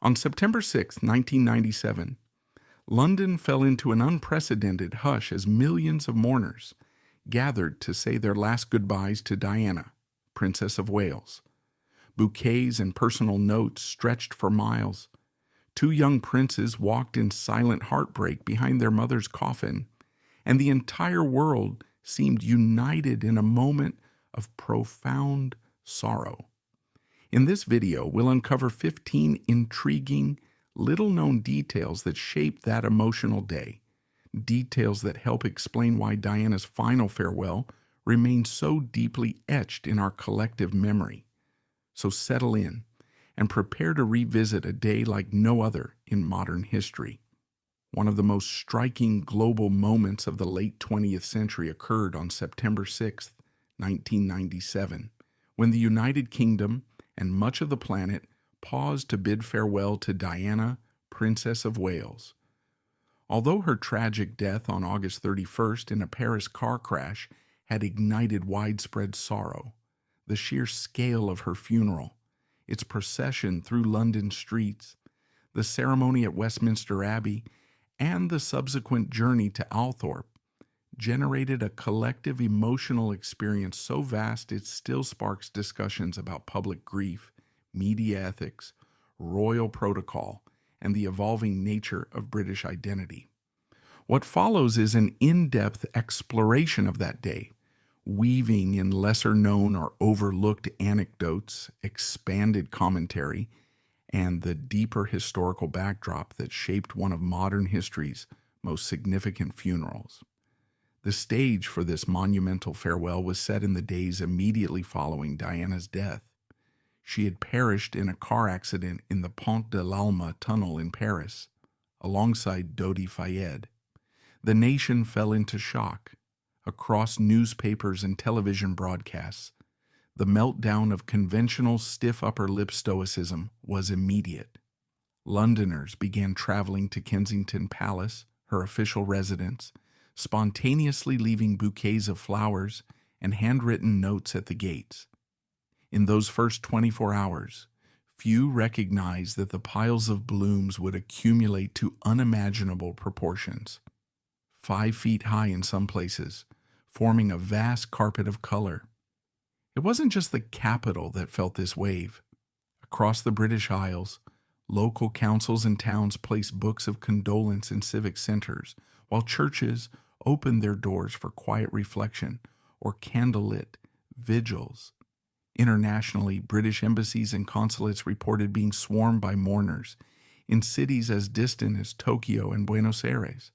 On September 6, 1997, London fell into an unprecedented hush as millions of mourners gathered to say their last goodbyes to Diana, Princess of Wales. Bouquets and personal notes stretched for miles. Two young princes walked in silent heartbreak behind their mother's coffin, and the entire world seemed united in a moment of profound sorrow. In this video, we'll uncover 15 intriguing, little-known details that shaped that emotional day, details that help explain why Diana's final farewell remains so deeply etched in our collective memory. So settle in and prepare to revisit a day like no other in modern history. One of the most striking global moments of the late 20th century occurred on September 6, 1997, when the United Kingdom and much of the planet paused to bid farewell to Diana, Princess of Wales. Although her tragic death on August 31st in a Paris car crash had ignited widespread sorrow, the sheer scale of her funeral, its procession through London streets, the ceremony at Westminster Abbey, and the subsequent journey to Althorp generated a collective emotional experience so vast it still sparks discussions about public grief, media ethics, royal protocol, and the evolving nature of British identity. What follows is an in-depth exploration of that day, weaving in lesser-known or overlooked anecdotes, expanded commentary, and the deeper historical backdrop that shaped one of modern history's most significant funerals. The stage for this monumental farewell was set in the days immediately following Diana's death. She had perished in a car accident in the Pont de l'Alma tunnel in Paris, alongside Dodi Fayed. The nation fell into shock. Across newspapers and television broadcasts, the meltdown of conventional stiff upper lip stoicism was immediate. Londoners began traveling to Kensington Palace, her official residence, spontaneously leaving bouquets of flowers and handwritten notes at the gates. In those first 24 hours, few recognized that the piles of blooms would accumulate to unimaginable proportions. 5 feet high in some places, forming a vast carpet of color. It wasn't just the capital that felt this wave. Across the British Isles, local councils and towns placed books of condolence in civic centers, while churches opened their doors for quiet reflection or candlelit vigils. Internationally, British embassies and consulates reported being swarmed by mourners in cities as distant as Tokyo and Buenos Aires.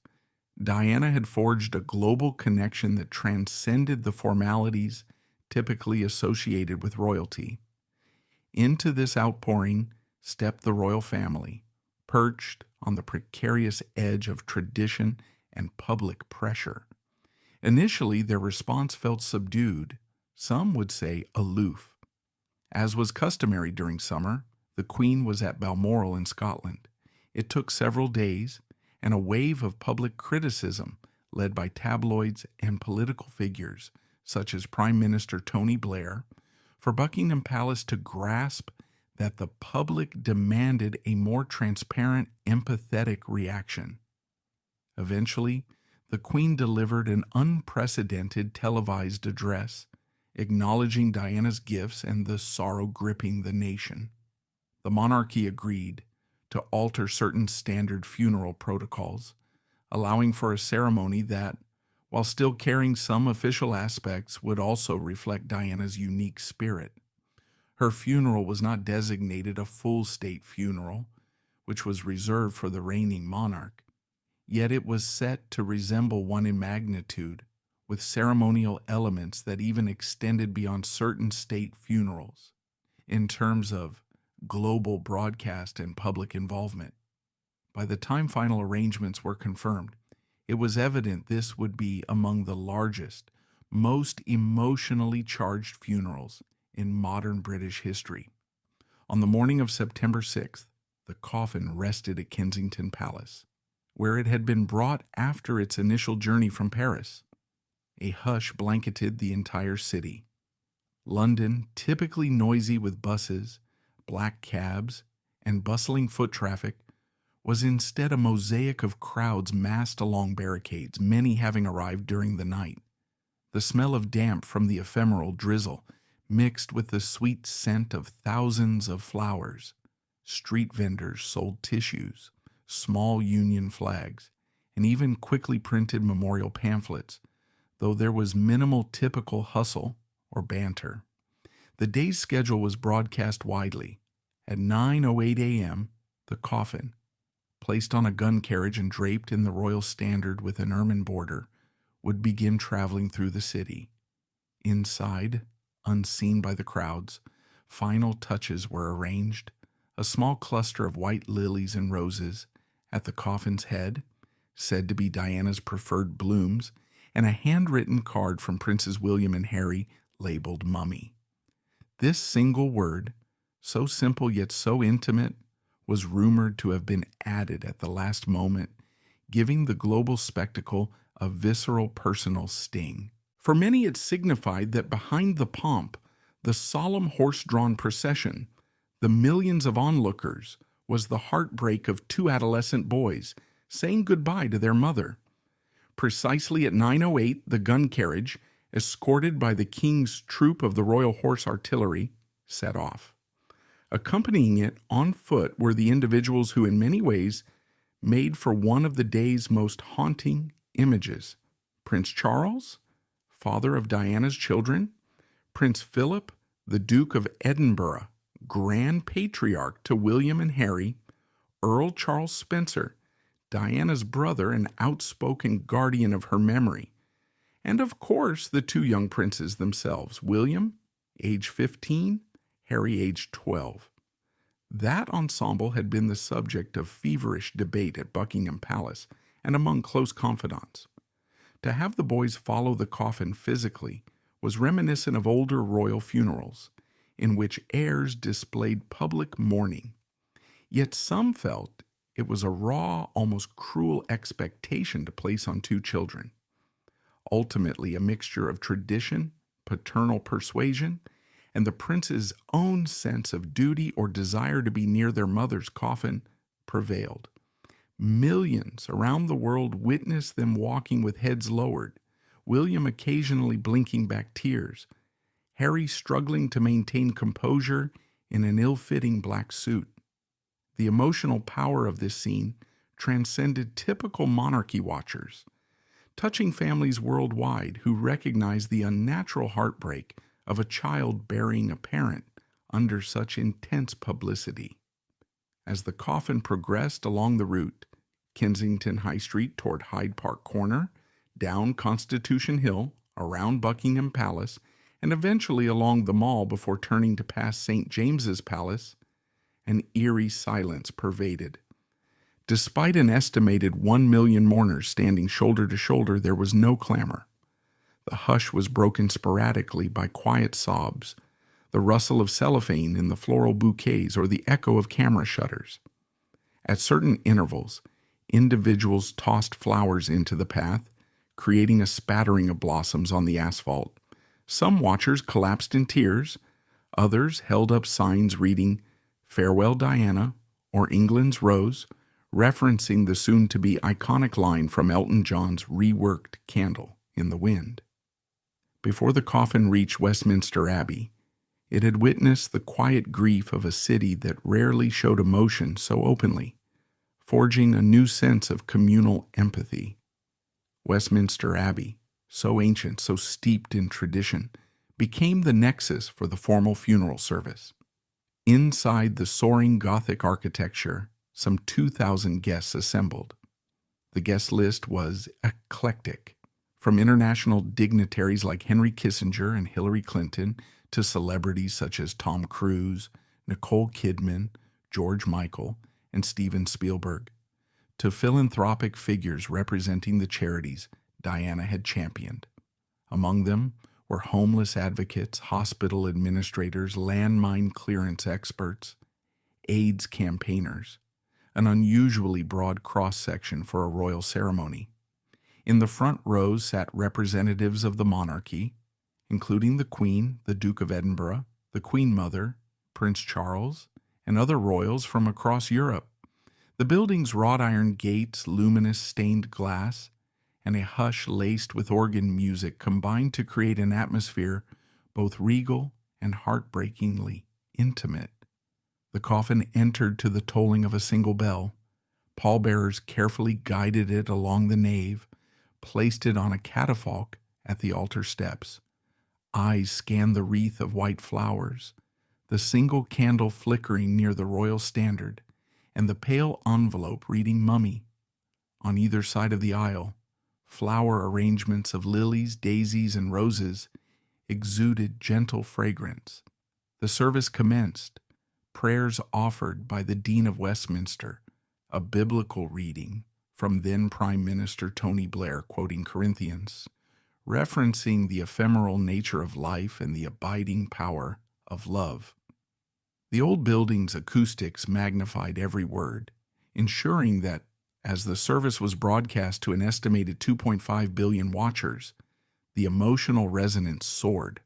Diana had forged a global connection that transcended the formalities typically associated with royalty. Into this outpouring stepped the royal family, perched on the precarious edge of tradition and public pressure. Initially, their response felt subdued, some would say aloof. As was customary during summer, the Queen was at Balmoral in Scotland. It took several days, and a wave of public criticism led by tabloids and political figures, such as Prime Minister Tony Blair, for Buckingham Palace to grasp that the public demanded a more transparent, empathetic reaction. Eventually, the Queen delivered an unprecedented televised address, acknowledging Diana's gifts and the sorrow gripping the nation. The monarchy agreed to alter certain standard funeral protocols, allowing for a ceremony that, while still carrying some official aspects, would also reflect Diana's unique spirit. Her funeral was not designated a full state funeral, which was reserved for the reigning monarch. Yet it was set to resemble one in magnitude, with ceremonial elements that even extended beyond certain state funerals, in terms of global broadcast and public involvement. By the time final arrangements were confirmed, it was evident this would be among the largest, most emotionally charged funerals in modern British history. On the morning of September 6th, the coffin rested at Kensington Palace, where it had been brought after its initial journey from Paris. A hush blanketed the entire city. London, typically noisy with buses, black cabs, and bustling foot traffic was instead a mosaic of crowds massed along barricades, many having arrived during the night. The smell of damp from the ephemeral drizzle mixed with the sweet scent of thousands of flowers. Street vendors sold tissues, small Union flags, and even quickly printed memorial pamphlets, though there was minimal typical hustle or banter. The day's schedule was broadcast widely. At 9:08 a.m., the coffin, placed on a gun carriage and draped in the royal standard with an ermine border, would begin traveling through the city. Inside, unseen by the crowds, final touches were arranged. A small cluster of white lilies and roses at the coffin's head, said to be Diana's preferred blooms, and a handwritten card from Princes William and Harry labeled Mummy. This single word, so simple yet so intimate, was rumored to have been added at the last moment, giving the global spectacle a visceral personal sting. For many it signified that behind the pomp, the solemn horse-drawn procession, the millions of onlookers, was the heartbreak of two adolescent boys saying goodbye to their mother. Precisely at 9:08, the gun carriage, escorted by the King's troop of the Royal Horse Artillery, set off. Accompanying it on foot were the individuals who in many ways made for one of the day's most haunting images: Prince Charles, father of Diana's children; Prince Philip, the Duke of Edinburgh, Grand Patriarch to William and Harry; Earl Charles Spencer, Diana's brother and outspoken guardian of her memory; and of course the two young princes themselves, William, age 15, Harry, age 12. That ensemble had been the subject of feverish debate at Buckingham Palace and among close confidants. To have the boys follow the coffin physically was reminiscent of older royal funerals, in which heirs displayed public mourning. Yet some felt it was a raw, almost cruel expectation to place on two children. Ultimately, a mixture of tradition, paternal persuasion, and the prince's own sense of duty or desire to be near their mother's coffin prevailed. Millions around the world witnessed them walking with heads lowered, William occasionally blinking back tears, Harry struggling to maintain composure in an ill-fitting black suit. The emotional power of this scene transcended typical monarchy watchers, touching families worldwide who recognized the unnatural heartbreak of a child burying a parent under such intense publicity. As the coffin progressed along the route, Kensington High Street toward Hyde Park Corner, down Constitution Hill, around Buckingham Palace, and eventually along the Mall before turning to pass St. James's Palace, an eerie silence pervaded. Despite an estimated 1 million mourners standing shoulder to shoulder, there was no clamor. The hush was broken sporadically by quiet sobs, the rustle of cellophane in the floral bouquets, or the echo of camera shutters. At certain intervals, individuals tossed flowers into the path, creating a spattering of blossoms on the asphalt. Some watchers collapsed in tears, others held up signs reading, "Farewell Diana," or "England's Rose," referencing the soon-to-be iconic line from Elton John's reworked Candle in the Wind. Before the coffin reached Westminster Abbey, it had witnessed the quiet grief of a city that rarely showed emotion so openly, forging a new sense of communal empathy. Westminster Abbey, so ancient, so steeped in tradition, became the nexus for the formal funeral service. Inside the soaring Gothic architecture, some 2,000 guests assembled. The guest list was eclectic, from international dignitaries like Henry Kissinger and Hillary Clinton to celebrities such as Tom Cruise, Nicole Kidman, George Michael, and Steven Spielberg, to philanthropic figures representing the charities Diana had championed. Among them were homeless advocates, hospital administrators, landmine clearance experts, AIDS campaigners, an unusually broad cross-section for a royal ceremony. In the front rows sat representatives of the monarchy, including the Queen, the Duke of Edinburgh, the Queen Mother, Prince Charles, and other royals from across Europe. The building's wrought iron gates, luminous stained glass, and a hush laced with organ music combined to create an atmosphere both regal and heartbreakingly intimate. The coffin entered to the tolling of a single bell. Pallbearers carefully guided it along the nave, placed it on a catafalque at the altar steps. Eyes scanned the wreath of white flowers, the single candle flickering near the royal standard, and the pale envelope reading mummy. On either side of the aisle, flower arrangements of lilies, daisies, and roses exuded gentle fragrance. The service commenced, prayers offered by the Dean of Westminster, a biblical reading from then Prime Minister Tony Blair, quoting Corinthians, referencing the ephemeral nature of life and the abiding power of love. The old building's acoustics magnified every word, ensuring that, as the service was broadcast to an estimated 2.5 billion watchers, the emotional resonance soared.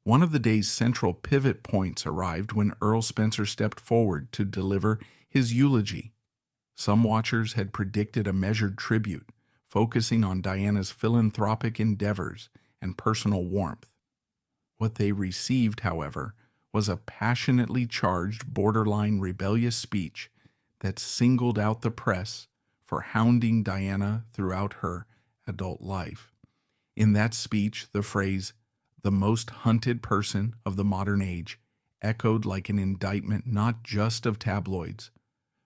One of the day's central pivot points arrived when Earl Spencer stepped forward to deliver his eulogy. Some watchers had predicted a measured tribute, focusing on Diana's philanthropic endeavors and personal warmth. What they received, however, was a passionately charged, borderline rebellious speech that singled out the press for hounding Diana throughout her adult life. In that speech, the phrase, "the most hunted person of the modern age," echoed like an indictment not just of tabloids,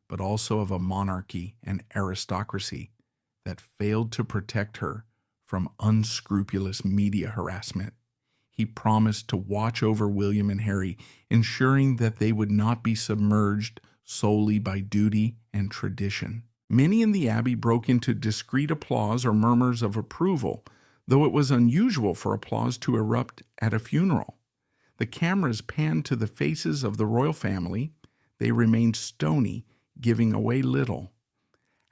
but also of a monarchy and aristocracy that failed to protect her from unscrupulous media harassment. He promised to watch over William and Harry, ensuring that they would not be submerged solely by duty and tradition. Many in the Abbey broke into discreet applause or murmurs of approval, though it was unusual for applause to erupt at a funeral. The cameras panned to the faces of the royal family. They remained stony, giving away little.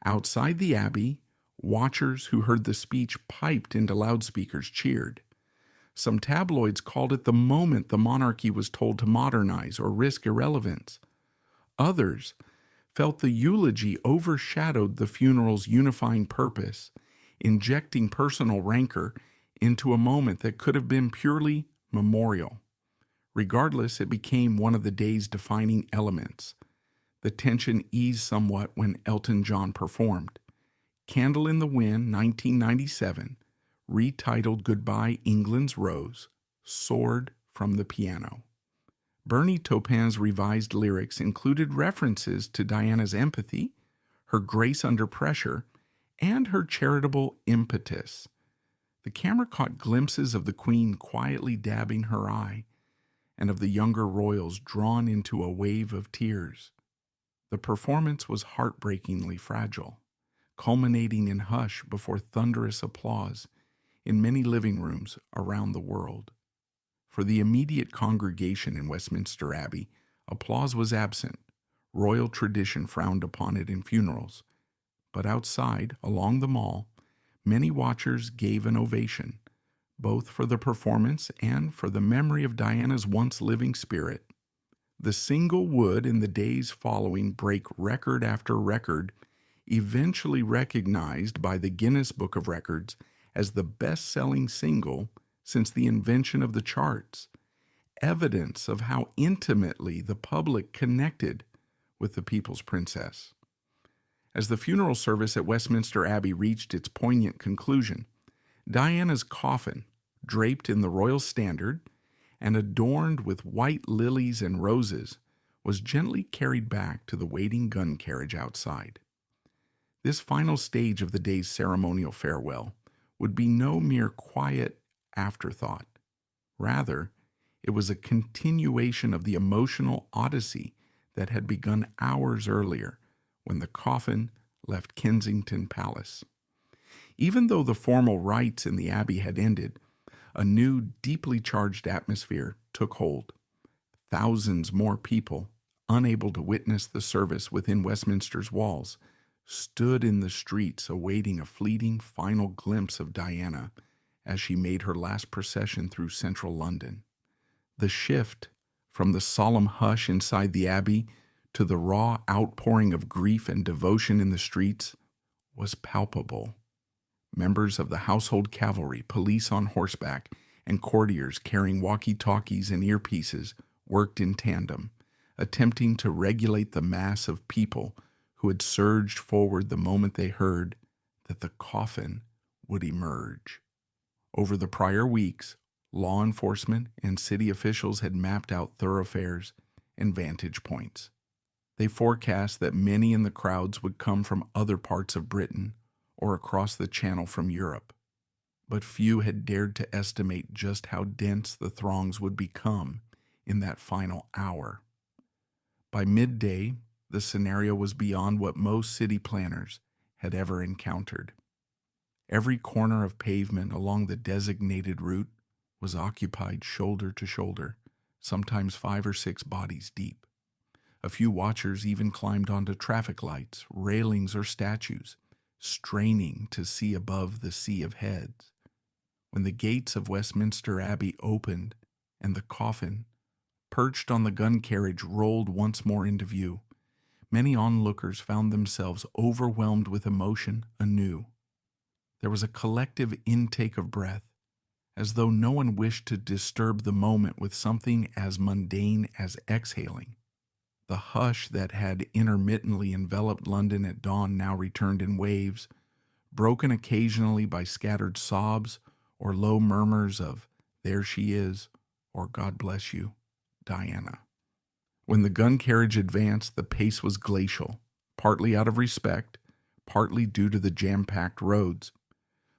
Outside the Abbey, watchers who heard the speech piped into loudspeakers, cheered. Some tabloids called it the moment the monarchy was told to modernize or risk irrelevance. Others felt the eulogy overshadowed the funeral's unifying purpose, injecting personal rancor into a moment that could have been purely memorial. Regardless, it became one of the day's defining elements. The tension eased somewhat when Elton John performed. Candle in the Wind, 1997, retitled Goodbye England's Rose, soared from the piano. Bernie Taupin's revised lyrics included references to Diana's empathy, her grace under pressure, and her charitable impetus. The camera caught glimpses of the Queen quietly dabbing her eye, and of the younger royals drawn into a wave of tears. The performance was heartbreakingly fragile, culminating in hush before thunderous applause in many living rooms around the world. For the immediate congregation in Westminster Abbey, applause was absent. Royal tradition frowned upon it in funerals. But outside, along the Mall, many watchers gave an ovation, both for the performance and for the memory of Diana's once living spirit. The single would, in the days following, break record after record, eventually recognized by the Guinness Book of Records as the best-selling single since the invention of the charts, evidence of how intimately the public connected with the people's princess. As the funeral service at Westminster Abbey reached its poignant conclusion, Diana's coffin, draped in the royal standard and adorned with white lilies and roses, was gently carried back to the waiting gun carriage outside. This final stage of the day's ceremonial farewell would be no mere quiet afterthought. Rather, it was a continuation of the emotional odyssey that had begun hours earlier when the coffin left Kensington Palace. Even though the formal rites in the Abbey had ended, a new, deeply charged atmosphere took hold. Thousands more people, unable to witness the service within Westminster's walls, stood in the streets awaiting a fleeting final glimpse of Diana as she made her last procession through central London. The shift from the solemn hush inside the abbey to the raw outpouring of grief and devotion in the streets, was palpable. Members of the household cavalry, police on horseback, and courtiers carrying walkie-talkies and earpieces worked in tandem, attempting to regulate the mass of people who had surged forward the moment they heard that the coffin would emerge. Over the prior weeks, law enforcement and city officials had mapped out thoroughfares and vantage points. They forecast that many in the crowds would come from other parts of Britain or across the Channel from Europe, but few had dared to estimate just how dense the throngs would become in that final hour. By midday, the scenario was beyond what most city planners had ever encountered. Every corner of pavement along the designated route was occupied shoulder to shoulder, sometimes 5 or 6 bodies deep. A few watchers even climbed onto traffic lights, railings, or statues, straining to see above the sea of heads. When the gates of Westminster Abbey opened and the coffin, perched on the gun carriage, rolled once more into view, many onlookers found themselves overwhelmed with emotion anew. There was a collective intake of breath, as though no one wished to disturb the moment with something as mundane as exhaling. The hush that had intermittently enveloped London at dawn now returned in waves, broken occasionally by scattered sobs or low murmurs of, "There she is," or "God bless you, Diana." When the gun carriage advanced, the pace was glacial, partly out of respect, partly due to the jam-packed roads.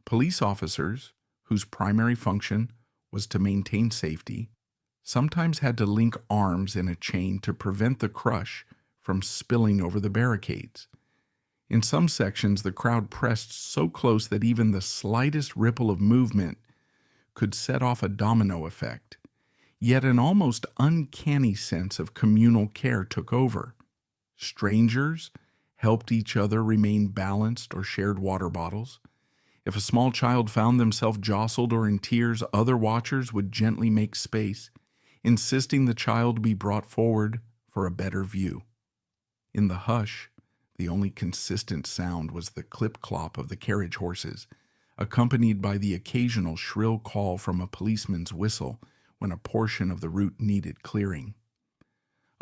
Police officers, whose primary function was to maintain safety, sometimes had to link arms in a chain to prevent the crush from spilling over the barricades. In some sections, the crowd pressed so close that even the slightest ripple of movement could set off a domino effect. Yet an almost uncanny sense of communal care took over. Strangers helped each other remain balanced or shared water bottles. If a small child found themselves jostled or in tears, other watchers would gently make space, insisting the child be brought forward for a better view. In the hush, the only consistent sound was the clip-clop of the carriage horses, accompanied by the occasional shrill call from a policeman's whistle when a portion of the route needed clearing.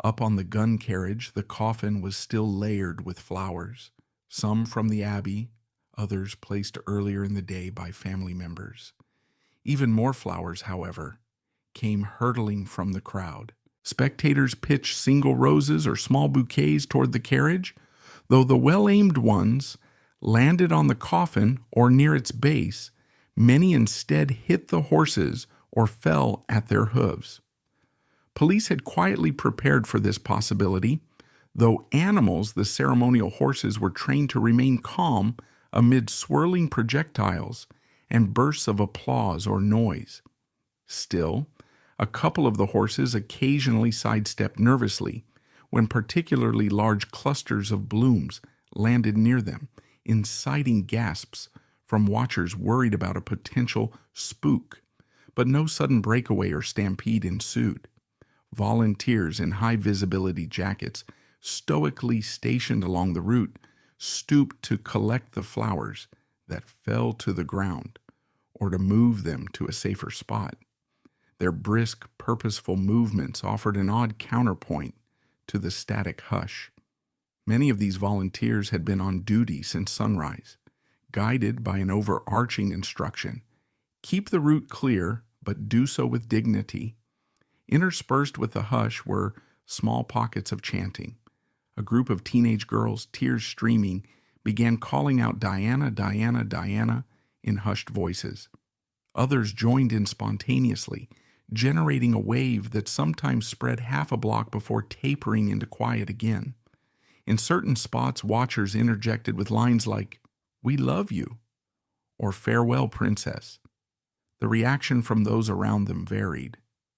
Up on the gun carriage, the coffin was still layered with flowers, some from the abbey, others placed earlier in the day by family members. Even more flowers, however, came hurtling from the crowd. Spectators pitched single roses or small bouquets toward the carriage, though the well-aimed ones landed on the coffin or near its base. Many instead hit the horses or fell at their hooves. Police had quietly prepared for this possibility, though animals, the ceremonial horses, were trained to remain calm amid swirling projectiles and bursts of applause or noise. Still, a couple of the horses occasionally sidestepped nervously when particularly large clusters of blooms landed near them, inciting gasps from watchers worried about a potential spook. But no sudden breakaway or stampede ensued. Volunteers in high-visibility jackets, stoically stationed along the route, stooped to collect the flowers that fell to the ground or to move them to a safer spot. Their brisk, purposeful movements offered an odd counterpoint to the static hush. Many of these volunteers had been on duty since sunrise, guided by an overarching instruction: keep the route clear, but do so with dignity. Interspersed with the hush were small pockets of chanting. A group of teenage girls, tears streaming, began calling out "Diana, Diana, Diana" in hushed voices. Others joined in spontaneously, generating a wave that sometimes spread half a block before tapering into quiet again. In certain spots, watchers interjected with lines like, "We love you," or "Farewell, Princess." The reaction from those around them varied.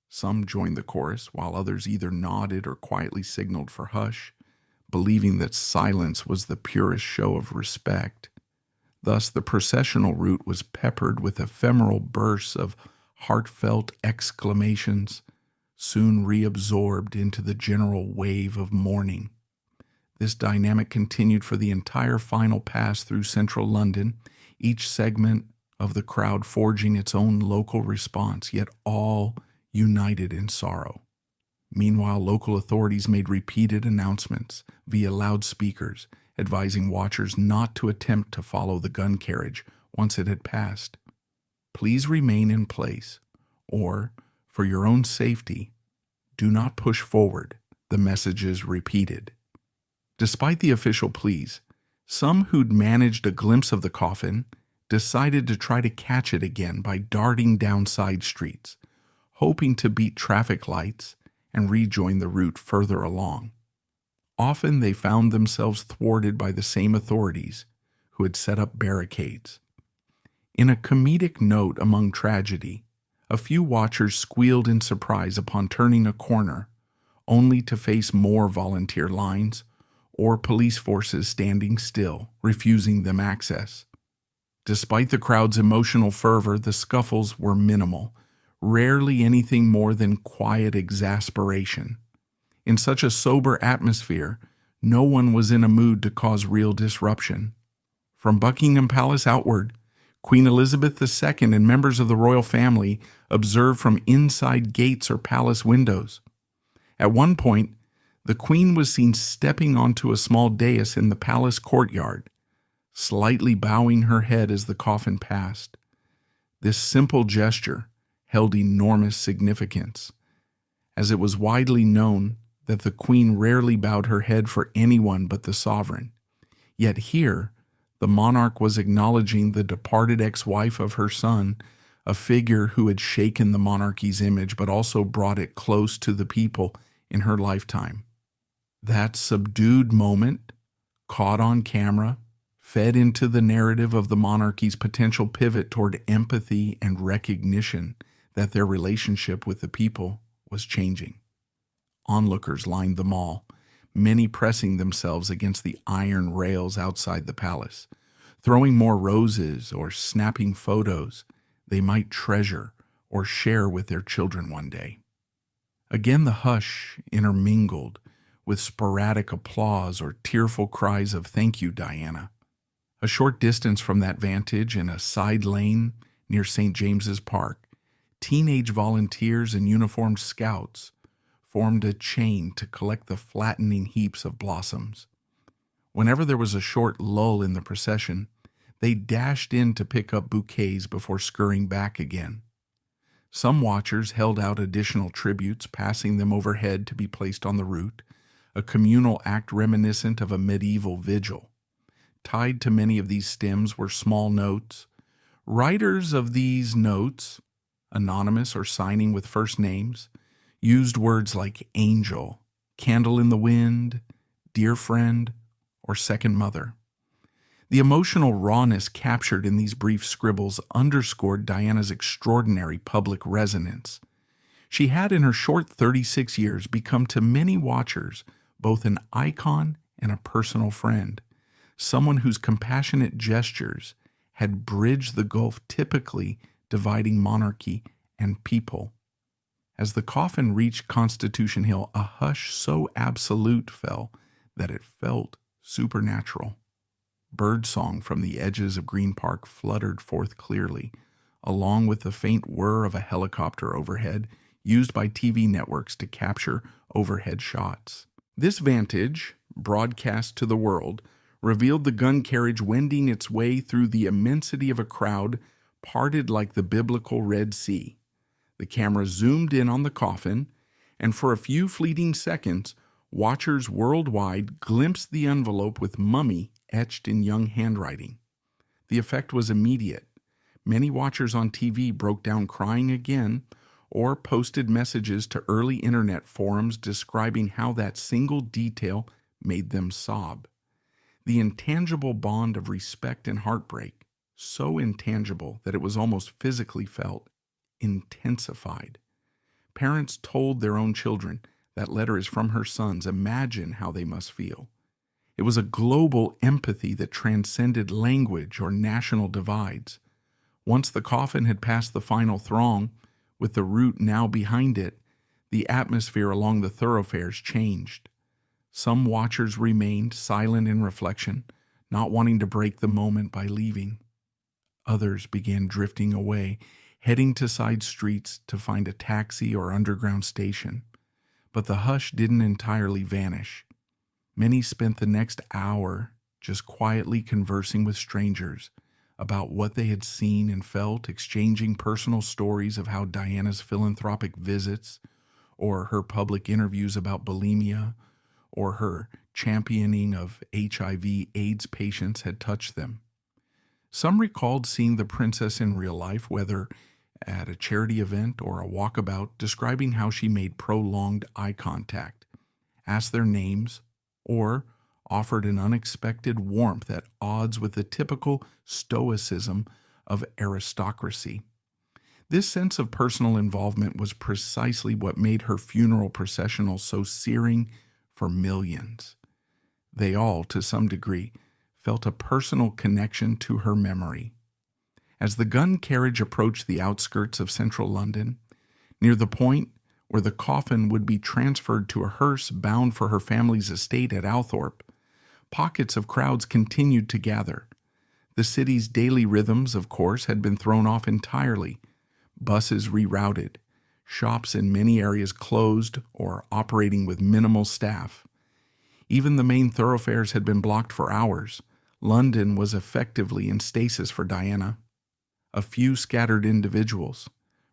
Some joined the chorus, while others either nodded or quietly signaled for hush, believing that silence was the purest show of respect. Thus, the processional route was peppered with ephemeral bursts of heartfelt exclamations, soon reabsorbed into the general wave of mourning. This dynamic continued for the entire final pass through central London, each segment of the crowd forging its own local response, yet all united in sorrow. Meanwhile, local authorities made repeated announcements via loudspeakers, advising watchers not to attempt to follow the gun carriage once it had passed. Please remain in place, or, for your own safety, do not push forward, the messages repeated. Despite the official pleas, some who'd managed a glimpse of the coffin decided to try to catch it again by darting down side streets, hoping to beat traffic lights and rejoin the route further along. Often they found themselves thwarted by the same authorities who had set up barricades. In a comedic note among tragedy, a few watchers squealed in surprise upon turning a corner, only to face more volunteer lines or police forces standing still, refusing them access. Despite the crowd's emotional fervor, the scuffles were minimal, rarely anything more than quiet exasperation. In such a sober atmosphere, no one was in a mood to cause real disruption. From Buckingham Palace outward, Queen Elizabeth II and members of the royal family observed from inside gates or palace windows. At one point, the Queen was seen stepping onto a small dais in the palace courtyard, slightly bowing her head as the coffin passed. This simple gesture held enormous significance, as it was widely known that the Queen rarely bowed her head for anyone but the sovereign. Yet here, the monarch was acknowledging the departed ex-wife of her son, a figure who had shaken the monarchy's image but also brought it close to the people in her lifetime. That subdued moment, caught on camera, fed into the narrative of the monarchy's potential pivot toward empathy and recognition that their relationship with the people was changing. Onlookers lined the mall, many pressing themselves against the iron rails outside the palace, throwing more roses or snapping photos they might treasure or share with their children one day. Again, the hush intermingled with sporadic applause or tearful cries of "Thank you, Diana." A short distance from that vantage, in a side lane near St. James's Park, teenage volunteers and uniformed scouts formed a chain to collect the flattening heaps of blossoms. Whenever there was a short lull in the procession, they dashed in to pick up bouquets before scurrying back again. Some watchers held out additional tributes, passing them overhead to be placed on the route, a communal act reminiscent of a medieval vigil. Tied to many of these stems were small notes. Writers of these notes, anonymous or signing with first names, used words like angel, candle in the wind, dear friend, or second mother. The emotional rawness captured in these brief scribbles underscored Diana's extraordinary public resonance. She had, in her short 36 years, become to many watchers both an icon and a personal friend, someone whose compassionate gestures had bridged the gulf typically dividing monarchy and people. As the coffin reached Constitution Hill, a hush so absolute fell that it felt supernatural. Birdsong from the edges of Green Park fluttered forth clearly, along with the faint whir of a helicopter overhead used by TV networks to capture overhead shots. This vantage, broadcast to the world, revealed the gun carriage wending its way through the immensity of a crowd parted like the biblical Red Sea. The camera zoomed in on the coffin, and for a few fleeting seconds, watchers worldwide glimpsed the envelope with "Mummy" etched in young handwriting. The effect was immediate. Many watchers on TV broke down crying again, or posted messages to early internet forums describing how that single detail made them sob. The intangible bond of respect and heartbreak, so intangible that it was almost physically felt, intensified. Parents told their own children, "That letter is from her sons. Imagine how they must feel." It was a global empathy that transcended language or national divides. Once the coffin had passed the final throng, with the route now behind it, The atmosphere along the thoroughfares changed. Some watchers remained silent in reflection, not wanting to break the moment by leaving. Others began drifting away, heading to side streets to find a taxi or underground station. But the hush didn't entirely vanish. Many spent the next hour just quietly conversing with strangers about what they had seen and felt, exchanging personal stories of how Diana's philanthropic visits, or her public interviews about bulimia, or her championing of HIV/AIDS patients had touched them. Some recalled seeing the princess in real life, whether at a charity event or a walkabout, describing how she made prolonged eye contact, asked their names, or offered an unexpected warmth at odds with the typical stoicism of aristocracy. This sense of personal involvement was precisely what made her funeral processional so searing for millions. They all, to some degree, felt a personal connection to her memory. As the gun carriage approached the outskirts of central London, near the point where the coffin would be transferred to a hearse bound for her family's estate at Althorp, pockets of crowds continued to gather. The city's daily rhythms, of course, had been thrown off entirely. Buses rerouted, shops in many areas closed or operating with minimal staff. Even the main thoroughfares had been blocked for hours. London was effectively in stasis for Diana. A few scattered individuals,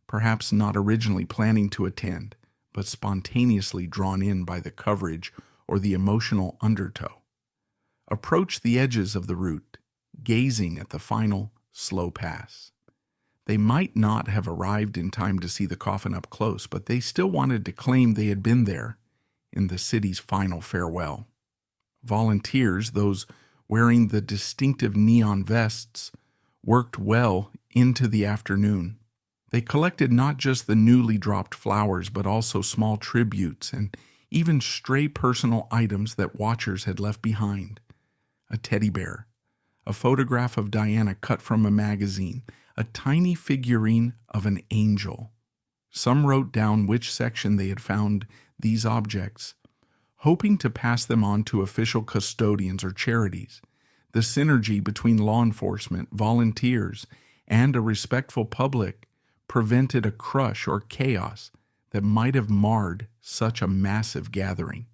perhaps not originally planning to attend, but spontaneously drawn in by the coverage or the emotional undertow, approached the edges of the route, gazing at the final slow pass. They might not have arrived in time to see the coffin up close, but they still wanted to claim they had been there in the city's final farewell. Volunteers, those wearing the distinctive neon vests, worked well into the afternoon. They collected not just the newly dropped flowers, but also small tributes and even stray personal items that watchers had left behind. A teddy bear, a photograph of Diana cut from a magazine, a tiny figurine of an angel. Some wrote down which section they had found these objects, hoping to pass them on to official custodians or charities. The synergy between law enforcement, volunteers, and a respectful public prevented a crush or chaos that might have marred such a massive gathering.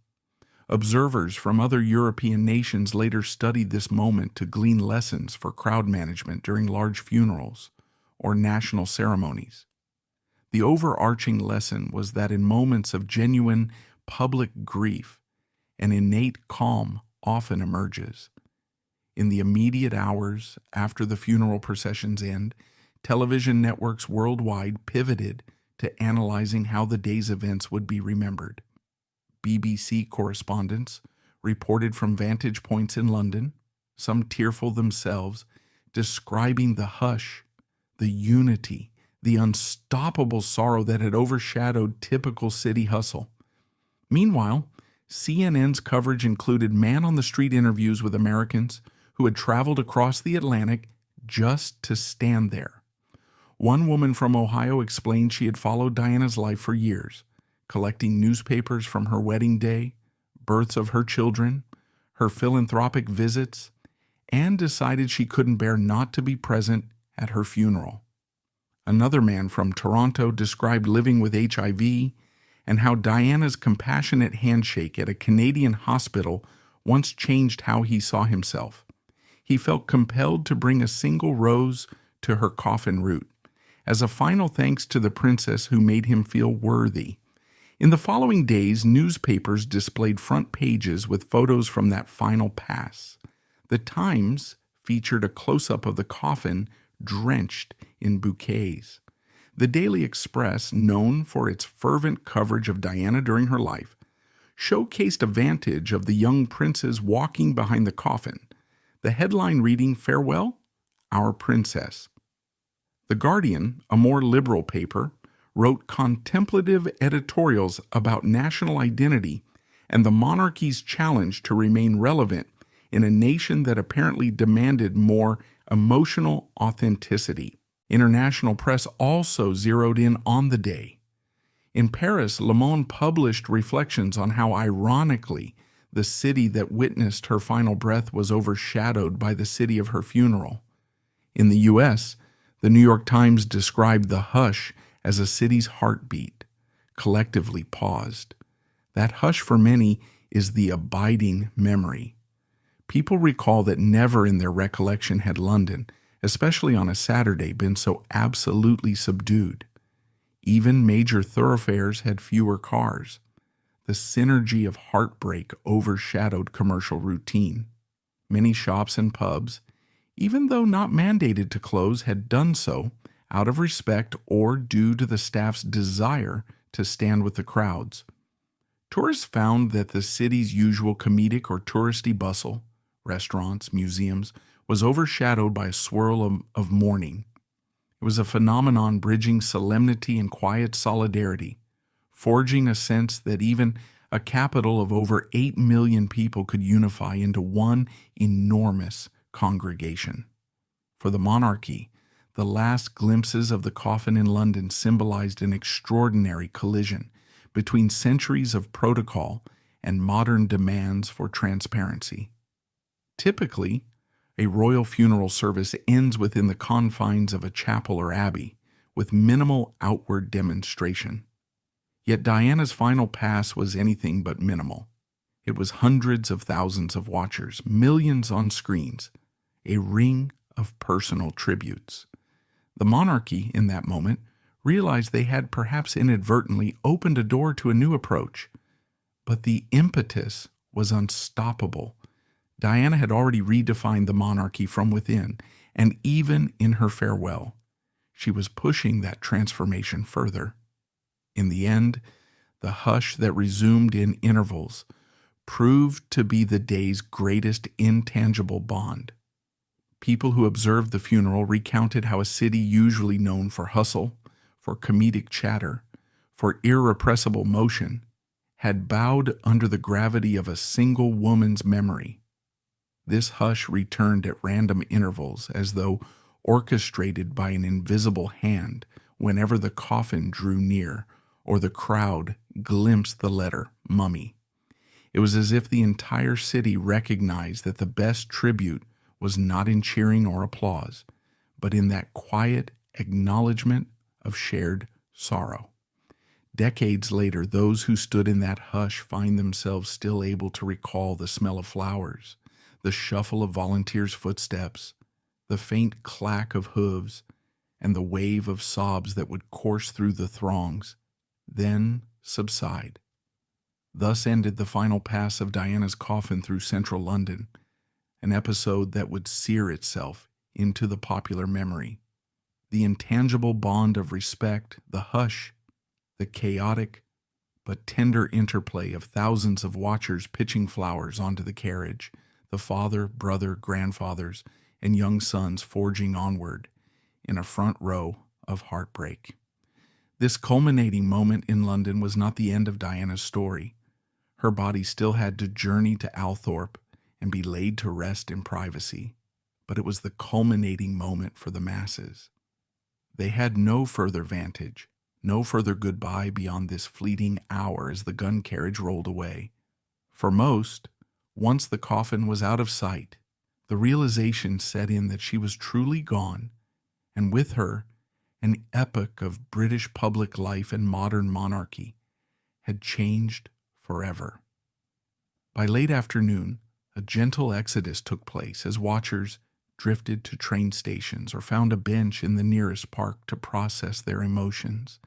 Observers from other European nations later studied this moment to glean lessons for crowd management during large funerals or national ceremonies. The overarching lesson was that in moments of genuine public grief, an innate calm often emerges. In the immediate hours after the funeral procession's end, television networks worldwide pivoted to analyzing how the day's events would be remembered. BBC correspondents reported from vantage points in London, some tearful themselves, describing the hush, the unity, the unstoppable sorrow that had overshadowed typical city hustle. Meanwhile, CNN's coverage included man-on-the-street interviews with Americans who had traveled across the Atlantic just to stand there. One woman from Ohio explained she had followed Diana's life for years, collecting newspapers from her wedding day, births of her children, her philanthropic visits, and decided she couldn't bear not to be present at her funeral. Another man from Toronto described living with HIV and how Diana's compassionate handshake at a Canadian hospital once changed how he saw himself. He felt compelled to bring a single rose to her coffin route, as a final thanks to the princess who made him feel worthy. In the following days, newspapers displayed front pages with photos from that final pass. The Times featured a close-up of the coffin drenched in bouquets. The Daily Express, known for its fervent coverage of Diana during her life, showcased a vantage of the young princes walking behind the coffin, the headline reading, "Farewell, Our Princess." The Guardian, a more liberal paper, wrote contemplative editorials about national identity and the monarchy's challenge to remain relevant in a nation that apparently demanded more emotional authenticity. International press also zeroed in on the day. In Paris, Le Monde published reflections on how ironically the city that witnessed her final breath was overshadowed by the city of her funeral. In the U.S., the New York Times described the hush as a city's heartbeat, collectively paused. That hush for many is the abiding memory. People recall that never in their recollection had London, especially on a Saturday, been so absolutely subdued. Even major thoroughfares had fewer cars. The synergy of heartbreak overshadowed commercial routine. Many shops and pubs, even though not mandated to close, had done so out of respect or due to the staff's desire to stand with the crowds. Tourists found that the city's usual comedic or touristy bustle, restaurants, museums, was overshadowed by a swirl of mourning. It was a phenomenon bridging solemnity and quiet solidarity, forging a sense that even a capital of over 8 million people could unify into one enormous congregation. For the monarchy, the last glimpses of the coffin in London symbolized an extraordinary collision between centuries of protocol and modern demands for transparency. Typically, a royal funeral service ends within the confines of a chapel or abbey, with minimal outward demonstration. Yet Diana's final pass was anything but minimal. It was hundreds of thousands of watchers, millions on screens, a ring of personal tributes. The monarchy, in that moment, realized they had perhaps inadvertently opened a door to a new approach. But the impetus was unstoppable. Diana had already redefined the monarchy from within, and even in her farewell, she was pushing that transformation further. In the end, the hush that resumed in intervals proved to be the day's greatest intangible bond. People who observed the funeral recounted how a city usually known for hustle, for comedic chatter, for irrepressible motion, had bowed under the gravity of a single woman's memory. This hush returned at random intervals, as though orchestrated by an invisible hand whenever the coffin drew near or the crowd glimpsed the letter mummy. It was as if the entire city recognized that the best tribute was not in cheering or applause, but in that quiet acknowledgement of shared sorrow. Decades later, those who stood in that hush find themselves still able to recall the smell of flowers, the shuffle of volunteers' footsteps, the faint clack of hooves, and the wave of sobs that would course through the throngs, then subside. Thus ended the final pass of Diana's coffin through central London, an episode that would sear itself into the popular memory. The intangible bond of respect, the hush, the chaotic but tender interplay of thousands of watchers pitching flowers onto the carriage, the father, brother, grandfathers, and young sons forging onward in a front row of heartbreak. This culminating moment in London was not the end of Diana's story. Her body still had to journey to Althorp and be laid to rest in privacy, but it was the culminating moment for the masses. They had no further vantage, no further goodbye beyond this fleeting hour as the gun carriage rolled away. For most, once the coffin was out of sight, the realization set in that she was truly gone, and with her, an epoch of British public life and modern monarchy had changed forever. By late afternoon, a gentle exodus took place as watchers drifted to train stations or found a bench in the nearest park to process their emotions.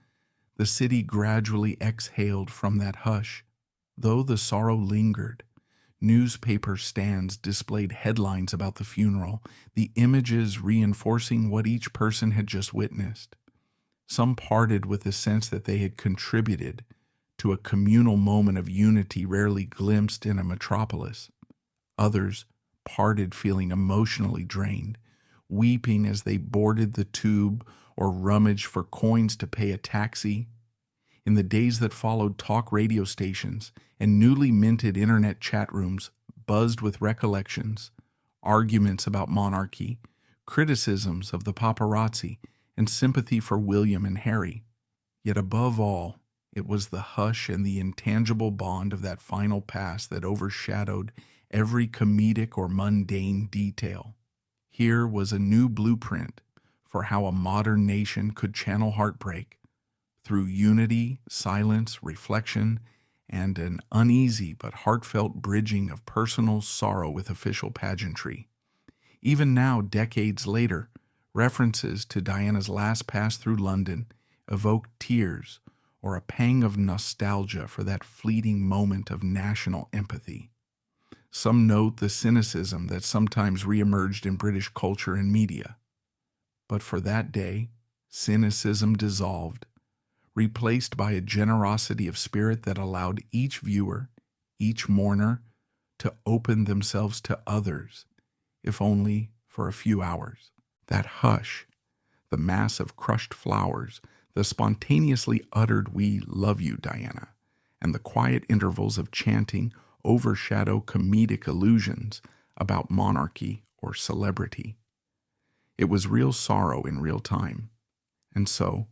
The city gradually exhaled from that hush, though the sorrow lingered. Newspaper stands displayed headlines about the funeral, the images reinforcing what each person had just witnessed. Some parted with the sense that they had contributed to a communal moment of unity rarely glimpsed in a metropolis. Others parted feeling emotionally drained, weeping as they boarded the tube or rummaged for coins to pay a taxi. In the days that followed, talk radio stations and newly minted internet chat rooms buzzed with recollections, arguments about monarchy, criticisms of the paparazzi, and sympathy for William and Harry. Yet above all, It was the hush and the intangible bond of that final pass that overshadowed every comedic or mundane detail. Here was a new blueprint for how a modern nation could channel heartbreak through unity, silence, reflection, and an uneasy but heartfelt bridging of personal sorrow with official pageantry. Even now, decades later, references to Diana's last pass through London evoke tears or a pang of nostalgia for that fleeting moment of national empathy. Some note the cynicism that sometimes reemerged in British culture and media. But for that day, cynicism dissolved, replaced by a generosity of spirit that allowed each viewer, each mourner, to open themselves to others, if only for a few hours. That hush, the mass of crushed flowers, the spontaneously uttered "We love you, Diana," and the quiet intervals of chanting overshadow comedic illusions about monarchy or celebrity. It was real sorrow in real time. And so,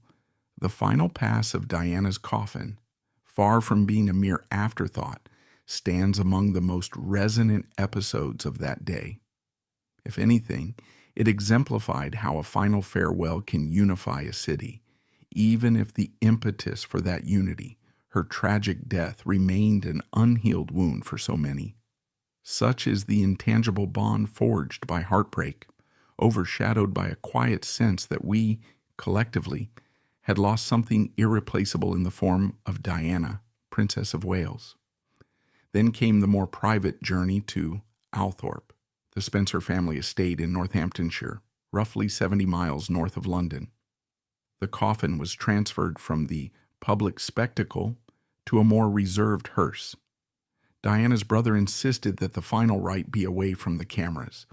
the final pass of Diana's coffin, far from being a mere afterthought, stands among the most resonant episodes of that day. If anything, it exemplified how a final farewell can unify a city, even if the impetus for that unity, her tragic death, remained an unhealed wound for so many. Such is the intangible bond forged by heartbreak, overshadowed by a quiet sense that we, collectively, had lost something irreplaceable in the form of Diana, Princess of Wales. Then came the more private journey to Althorp, the Spencer family estate in Northamptonshire, roughly 70 miles north of London. The coffin was transferred from the public spectacle to a more reserved hearse. Diana's brother insisted that the final rite be away from the cameras.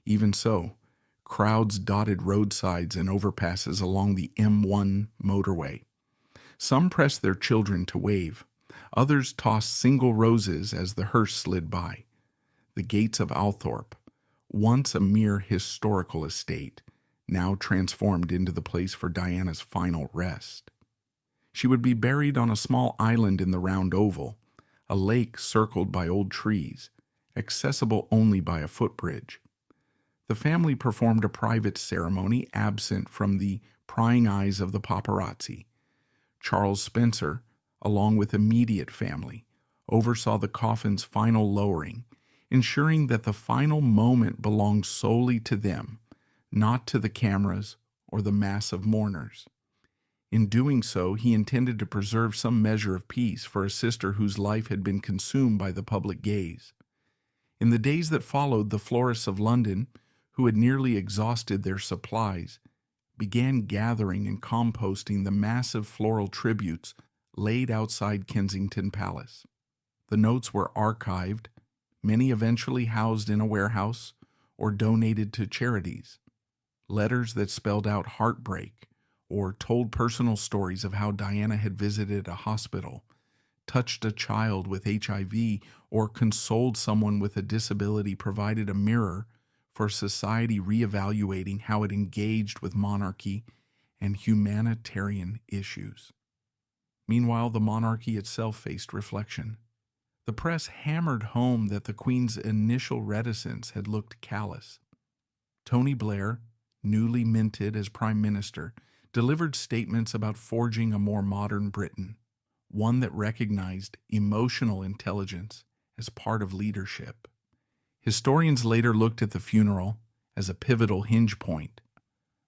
Even so, crowds dotted roadsides and overpasses along the M1 motorway. Some pressed their children to wave. Others tossed single roses as the hearse slid by. The gates of Althorp, once a mere historical estate, now transformed into the place for Diana's final rest. She would be buried on a small island in the round oval, a lake circled by old trees, accessible only by a footbridge. The family performed a private ceremony absent from the prying eyes of the paparazzi. Charles Spencer, along with immediate family, oversaw the coffin's final lowering, ensuring that the final moment belonged solely to them, not to the cameras or the mass of mourners. In doing so, he intended to preserve some measure of peace for a sister whose life had been consumed by the public gaze. In the days that followed, the florists of London, who had nearly exhausted their supplies, began gathering and composting the massive floral tributes laid outside Kensington Palace. The notes were archived, many eventually housed in a warehouse or donated to charities. Letters that spelled out heartbreak or told personal stories of how Diana had visited a hospital, touched a child with HIV, or consoled someone with a disability provided a mirror for society reevaluating how it engaged with monarchy and humanitarian issues. Meanwhile, the monarchy itself faced reflection. The press hammered home that the Queen's initial reticence had looked callous. Tony Blair, newly minted as Prime Minister, delivered statements about forging a more modern Britain, one that recognized emotional intelligence as part of leadership. Historians later looked at the funeral as a pivotal hinge point.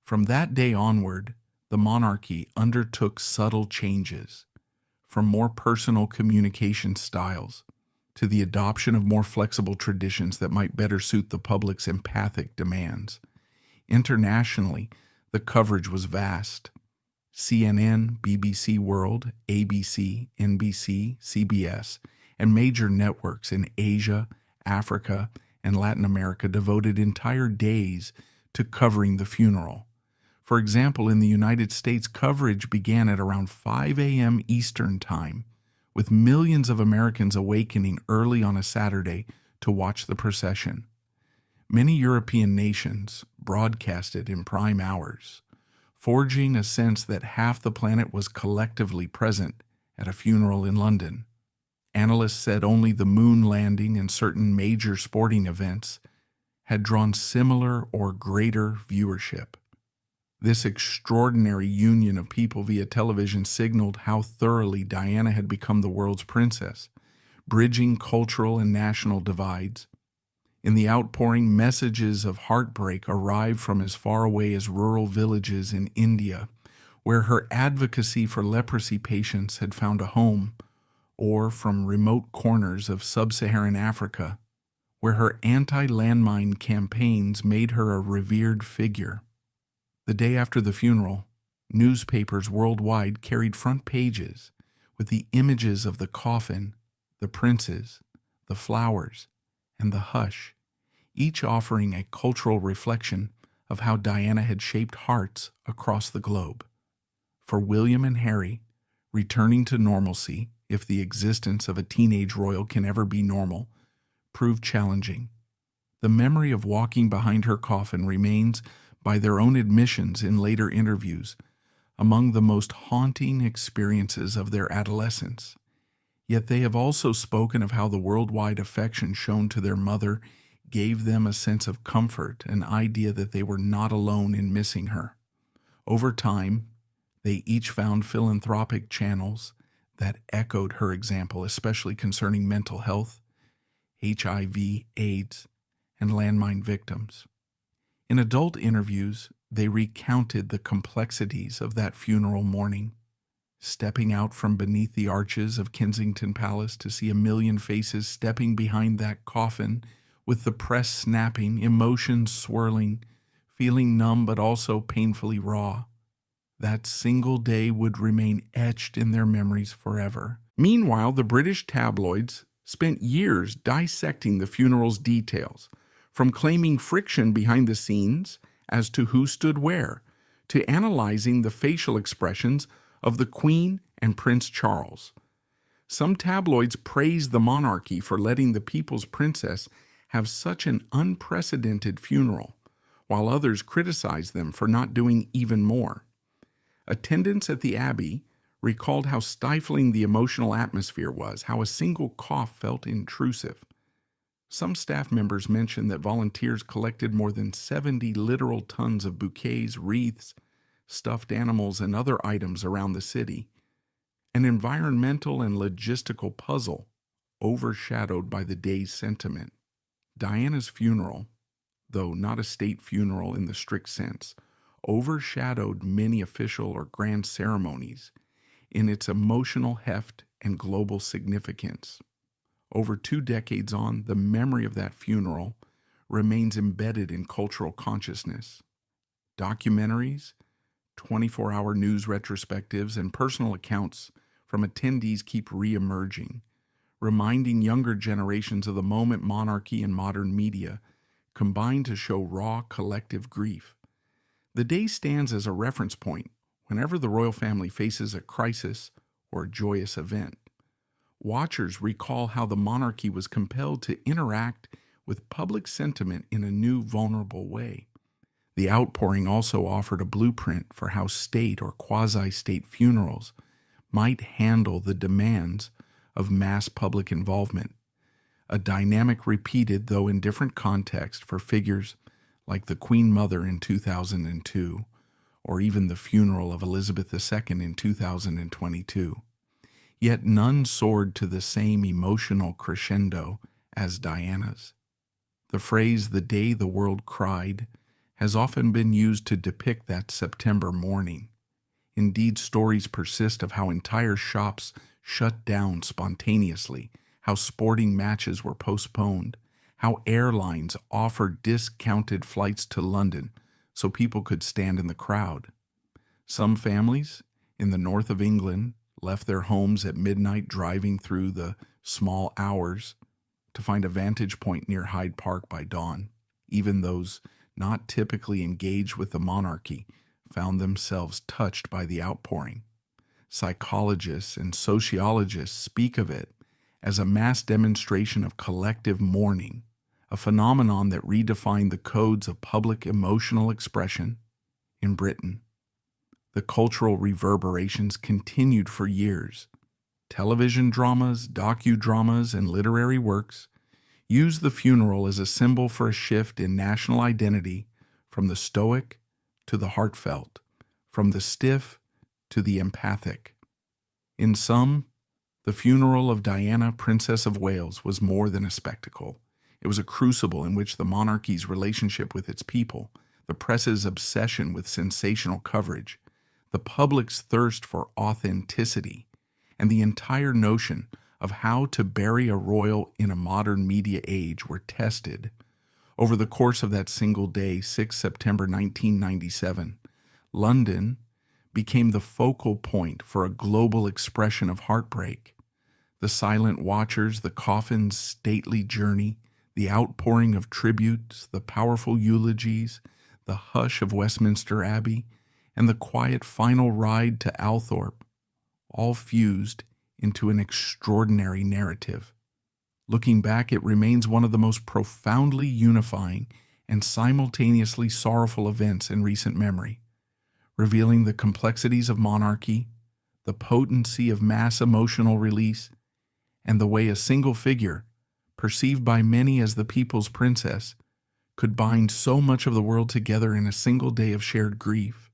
From that day onward, the monarchy undertook subtle changes, from more personal communication styles to the adoption of more flexible traditions that might better suit the public's empathic demands. Internationally, the coverage was vast. CNN, BBC World, ABC, NBC, CBS, and major networks in Asia, Africa, and Latin America devoted entire days to covering the funeral. For example, in the United States, coverage began at around 5 a.m. Eastern Time, with millions of Americans awakening early on a Saturday to watch the procession. Many European nations broadcasted in prime hours, forging a sense that half the planet was collectively present at a funeral in London. Analysts said only the moon landing and certain major sporting events had drawn similar or greater viewership. This extraordinary union of people via television signaled how thoroughly Diana had become the world's princess, bridging cultural and national divides. In the outpouring, messages of heartbreak arrived from as far away as rural villages in India, where her advocacy for leprosy patients had found a home, or from remote corners of sub-Saharan Africa, where her anti-landmine campaigns made her a revered figure. The day after the funeral, newspapers worldwide carried front pages with the images of the coffin, the princes, the flowers, and the hush, each offering a cultural reflection of how Diana had shaped hearts across the globe. For William and Harry, returning to normalcy, if the existence of a teenage royal can ever be normal, proved challenging. The memory of walking behind her coffin remains, by their own admissions in later interviews, among the most haunting experiences of their adolescence. Yet they have also spoken of how the worldwide affection shown to their mother gave them a sense of comfort, an idea that they were not alone in missing her. Over time, they each found philanthropic channels that echoed her example, especially concerning mental health, HIV, AIDS, and landmine victims. In adult interviews, they recounted the complexities of that funeral morning, stepping out from beneath the arches of Kensington Palace to see a million faces stepping behind that coffin, with the press snapping, emotions swirling, feeling numb but also painfully raw. That single day would remain etched in their memories forever. Meanwhile, the British tabloids spent years dissecting the funeral's details, from claiming friction behind the scenes as to who stood where, to analyzing the facial expressions of the Queen and Prince Charles. Some tabloids praised the monarchy for letting the people's princess have such an unprecedented funeral, while others criticized them for not doing even more. Attendants at the Abbey recalled how stifling the emotional atmosphere was, how a single cough felt intrusive. Some staff members mentioned that volunteers collected more than 70 literal tons of bouquets, wreaths, stuffed animals, and other items around the city, an environmental and logistical puzzle overshadowed by the day's sentiment. Diana's funeral, though not a state funeral in the strict sense, overshadowed many official or grand ceremonies in its emotional heft and global significance. Over 2 decades on, the memory of that funeral remains embedded in cultural consciousness. Documentaries, 24-hour news retrospectives, and personal accounts from attendees keep re-emerging, reminding younger generations of the moment monarchy and modern media combine to show raw collective grief. The day stands as a reference point whenever the royal family faces a crisis or a joyous event. Watchers recall how the monarchy was compelled to interact with public sentiment in a new, vulnerable way. The outpouring also offered a blueprint for how state or quasi-state funerals might handle the demands of mass public involvement, a dynamic repeated, though in different context, for figures like the Queen Mother in 2002, or even the funeral of Elizabeth II in 2022. Yet none soared to the same emotional crescendo as Diana's. The phrase, "the day the world cried," has often been used to depict that September morning. Indeed, stories persist of how entire shops shut down spontaneously, how sporting matches were postponed, how airlines offered discounted flights to London so people could stand in the crowd. Some families in the north of England left their homes at midnight, driving through the small hours to find a vantage point near Hyde Park by dawn. Even those not typically engaged with the monarchy found themselves touched by the outpouring. Psychologists and sociologists speak of it as a mass demonstration of collective mourning, a phenomenon that redefined the codes of public emotional expression in Britain. The cultural reverberations continued for years. television dramas, docudramas, and literary works use the funeral as a symbol for a shift in national identity from the stoic to the heartfelt, from the stiff to the empathic. In sum, the funeral of Diana, Princess of Wales, was more than a spectacle. It was a crucible in which the monarchy's relationship with its people, the press's obsession with sensational coverage, the public's thirst for authenticity, and the entire notion of how to bury a royal in a modern media age were tested. Over the course of that single day, 6 September 1997, London became the focal point for a global expression of heartbreak. The silent watchers, the coffin's stately journey, the outpouring of tributes, the powerful eulogies, the hush of Westminster Abbey, and the quiet final ride to Althorp, all fused into an extraordinary narrative. Looking back, it remains one of the most profoundly unifying and simultaneously sorrowful events in recent memory, revealing the complexities of monarchy, the potency of mass emotional release, and the way a single figure, perceived by many as the people's princess, could bind so much of the world together in a single day of shared grief.